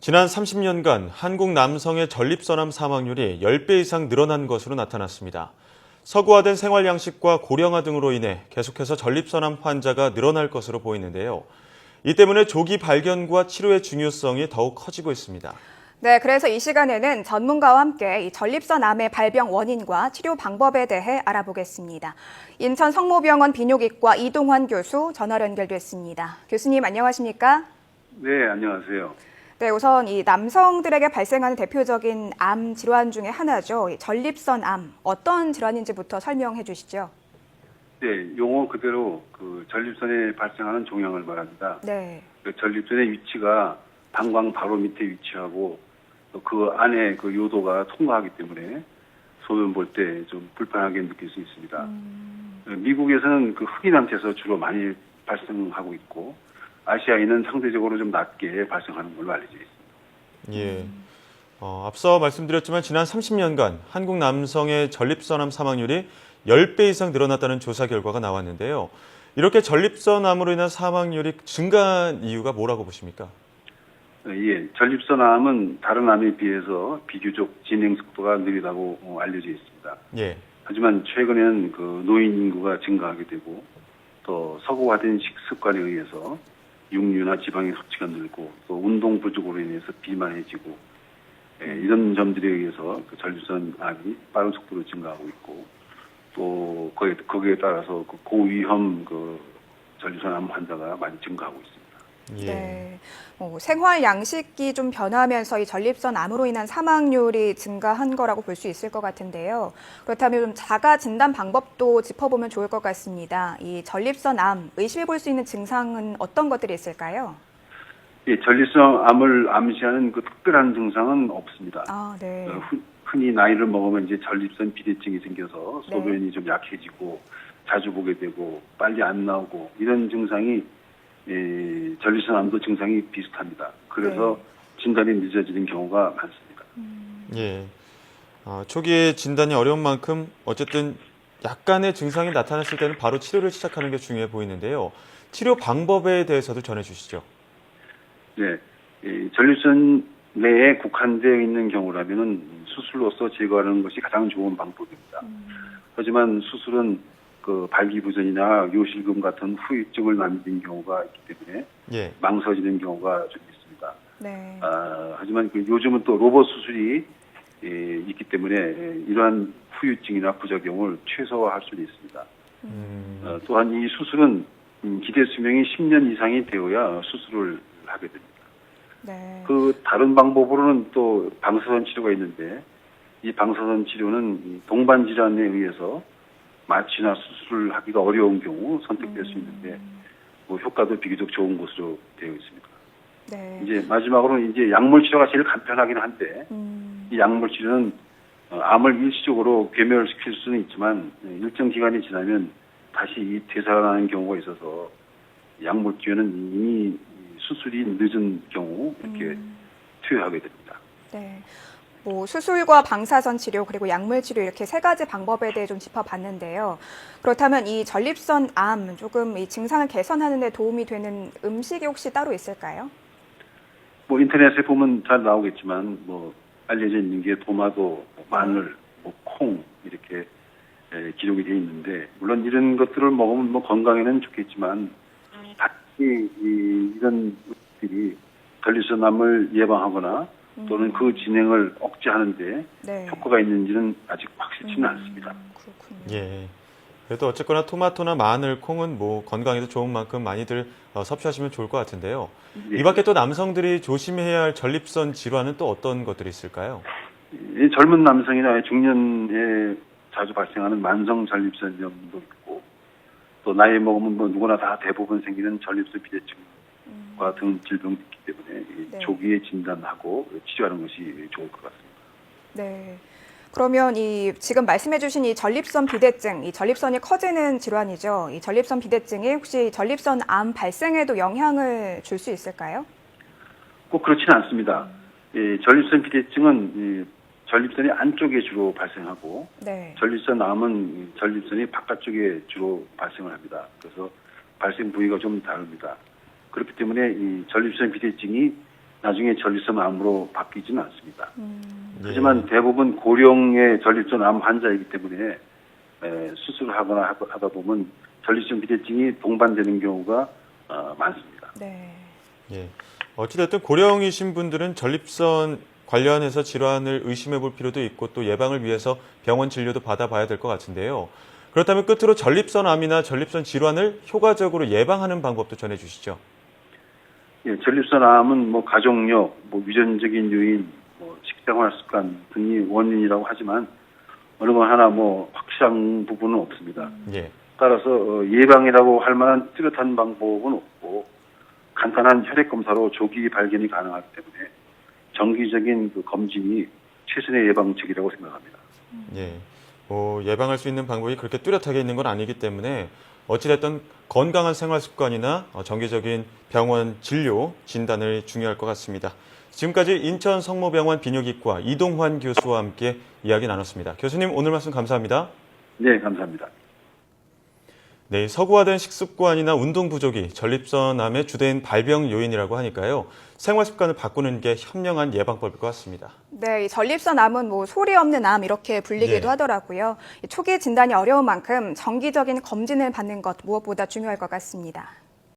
지난 30년간 한국 남성의 전립선암 사망률이 10배 이상 늘어난 것으로 나타났습니다. 서구화된 생활 양식과 고령화 등으로 인해 계속해서 전립선암 환자가 늘어날 것으로 보이는데요. 이 때문에 조기 발견과 치료의 중요성이 더욱 커지고 있습니다. 네, 그래서 이 시간에는 전문가와 함께 이 전립선암의 발병 원인과 치료 방법에 대해 알아보겠습니다. 인천 성모병원 비뇨기과 이동환 교수 전화로 연결됐습니다. 교수님 안녕하십니까? 네, 안녕하세요. 네, 우선 이 남성들에게 발생하는 대표적인 암 질환 중에 하나죠. 이 전립선암, 어떤 질환인지부터 설명해 주시죠. 네, 용어 그대로 그 전립선에 발생하는 종양을 말합니다. 네. 그 전립선의 위치가 방광 바로 밑에 위치하고 또 그 안에 그 요도가 통과하기 때문에 소변 볼 때 좀 불편하게 느낄 수 있습니다. 미국에서는 그 흑인한테서 주로 많이 발생하고 있고 아시아인은 상대적으로 좀 낮게 발생하는 걸로 알려져 있습니다. 예. 앞서 말씀드렸지만 지난 30년간 한국 남성의 전립선암 사망률이 10배 이상 늘어났다는 조사 결과가 나왔는데요. 이렇게 전립선암으로 인한 사망률이 증가한 이유가 뭐라고 보십니까? 예, 전립선암은 다른 암에 비해서 비교적 진행 속도가 느리다고 알려져 있습니다. 예. 하지만 최근에는 그 노인 인구가 증가하게 되고 또 서구화된 식습관에 의해서 육류나 지방의 섭취가 늘고 또 운동 부족으로 인해서 비만해지고 이런 점들에 의해서 그 전립선암이 빠른 속도로 증가하고 있고 또 거기에 따라서 그 고위험 그 전립선암 환자가 많이 증가하고 있습니다. 예. 네. 생활 양식이 좀 변하면서 이 전립선암으로 인한 사망률이 증가한 거라고 볼 수 있을 것 같은데요. 그렇다면 좀 자가 진단 방법도 짚어보면 좋을 것 같습니다. 이 전립선암 의심해 볼 수 있는 증상은 어떤 것들이 있을까요? 예, 전립선암을 암시하는 그 특별한 증상은 없습니다. 아, 네. 흔히 나이를 먹으면 이제 전립선 비대증이 생겨서 네. 소변이 좀 약해지고 자주 보게 되고 빨리 안 나오고 이런 증상이 전립선암도 증상이 비슷합니다. 그래서 진단이 늦어지는 경우가 많습니다. 예. 초기에 진단이 어려운 만큼 어쨌든 약간의 증상이 나타났을 때는 바로 치료를 시작하는 게 중요해 보이는데요. 치료 방법에 대해서도 전해주시죠. 네, 전립선 내에 국한되어 있는 경우라면은 수술로서 제거하는 것이 가장 좋은 방법입니다. 하지만 수술은 그 발기부전이나 요실금 같은 후유증을 남긴 경우가 있기 때문에 예. 망설이는 경우가 좀 있습니다. 네. 하지만 요즘은 또 로봇 수술이 있기 때문에 이러한 후유증이나 부작용을 최소화할 수 있습니다. 또한 이 수술은 기대 수명이 10년 이상이 되어야 수술을 하게 됩니다. 네. 그 다른 방법으로는 또 방사선 치료가 있는데 이 방사선 치료는 동반 질환에 의해서 마취나 수술을 하기가 어려운 경우 선택될 수 있는데 뭐 효과도 비교적 좋은 것으로 되어 있습니다. 네. 이제 마지막으로는 이제 약물 치료가 제일 간편하긴 한데 이 약물 치료는 암을 일시적으로 괴멸시킬 수는 있지만 일정 기간이 지나면 다시 이 되살아나는 경우가 있어서 약물 치료는 이미 수술이 늦은 경우 이렇게 투여하게 됩니다. 네. 수술과 방사선 치료 그리고 약물 치료 이렇게 세 가지 방법에 대해 좀 짚어봤는데요. 그렇다면 이 전립선암 조금 이 증상을 개선하는 데 도움이 되는 음식이 혹시 따로 있을까요? 뭐 인터넷에 보면 잘 나오겠지만 뭐 알려져 있는 게 도마도, 마늘, 콩 이렇게 기록이 되어 있는데 물론 이런 것들을 먹으면 뭐 건강에는 좋겠지만 특히 이런 음식들이 전립선암을 예방하거나 또는 그 진행을 억제하는데 네. 효과가 있는지는 아직 확실치는 않습니다. 그렇군요. 예. 그래도 어쨌거나 토마토나 마늘, 콩은 뭐 건강에도 좋은 만큼 많이들 섭취하시면 좋을 것 같은데요. 예. 이 밖에 또 남성들이 조심해야 할 전립선 질환은 또 어떤 것들이 있을까요? 이 젊은 남성이나 중년에 자주 발생하는 만성 전립선염도 있고 또 나이 먹으면 뭐 누구나 다 대부분 생기는 전립선 비대증과 등 질병도 있기 때문에 네. 조기에 진단하고 치료하는 것이 좋을 것 같습니다. 네. 그러면 지금 말씀해주신 이 전립선 비대증, 이 전립선이 커지는 질환이죠. 이 전립선 비대증이 혹시 전립선암 발생에도 영향을 줄 수 있을까요? 꼭 그렇지는 않습니다. 전립선 비대증은 전립선이 안쪽에 주로 발생하고 네. 전립선암은 전립선이 바깥쪽에 주로 발생을 합니다. 그래서 발생 부위가 좀 다릅니다. 그렇기 때문에 이 전립선 비대증이 나중에 전립선 암으로 바뀌지는 않습니다. 예. 하지만 대부분 고령의 전립선 암 환자이기 때문에 수술을 하거나 하다 보면 전립선 비대증이 동반되는 경우가 많습니다. 네. 예. 어찌됐든 고령이신 분들은 전립선 관련해서 질환을 의심해 볼 필요도 있고 또 예방을 위해서 병원 진료도 받아봐야 될 것 같은데요. 그렇다면 끝으로 전립선 암이나 전립선 질환을 효과적으로 예방하는 방법도 전해주시죠. 예, 전립선 암은 뭐 가족력, 뭐 유전적인 요인, 뭐 식생활 습관 등이 원인이라고 하지만 어느 거 하나 뭐 확실한 부분은 없습니다. 예. 따라서 예방이라고 할 만한 뚜렷한 방법은 없고 간단한 혈액 검사로 조기 발견이 가능하기 때문에 정기적인 그 검진이 최선의 예방책이라고 생각합니다. 예. 예방할 수 있는 방법이 그렇게 뚜렷하게 있는 건 아니기 때문에 어찌됐든 건강한 생활 습관이나 정기적인 병원 진료, 진단을 중요할 것 같습니다. 지금까지 인천 성모병원 비뇨기과 이동환 교수와 함께 이야기 나눴습니다. 교수님 오늘 말씀 감사합니다. 네, 감사합니다. 네, 서구화된 식습관이나 운동 부족이 전립선암의 주된 발병 요인이라고 하니까요. 생활 습관을 바꾸는 게 현명한 예방법일 것 같습니다. 네, 이 전립선암은 뭐 소리 없는 암 이렇게 불리기도 예. 하더라고요. 초기 진단이 어려운 만큼 정기적인 검진을 받는 것 무엇보다 중요할 것 같습니다.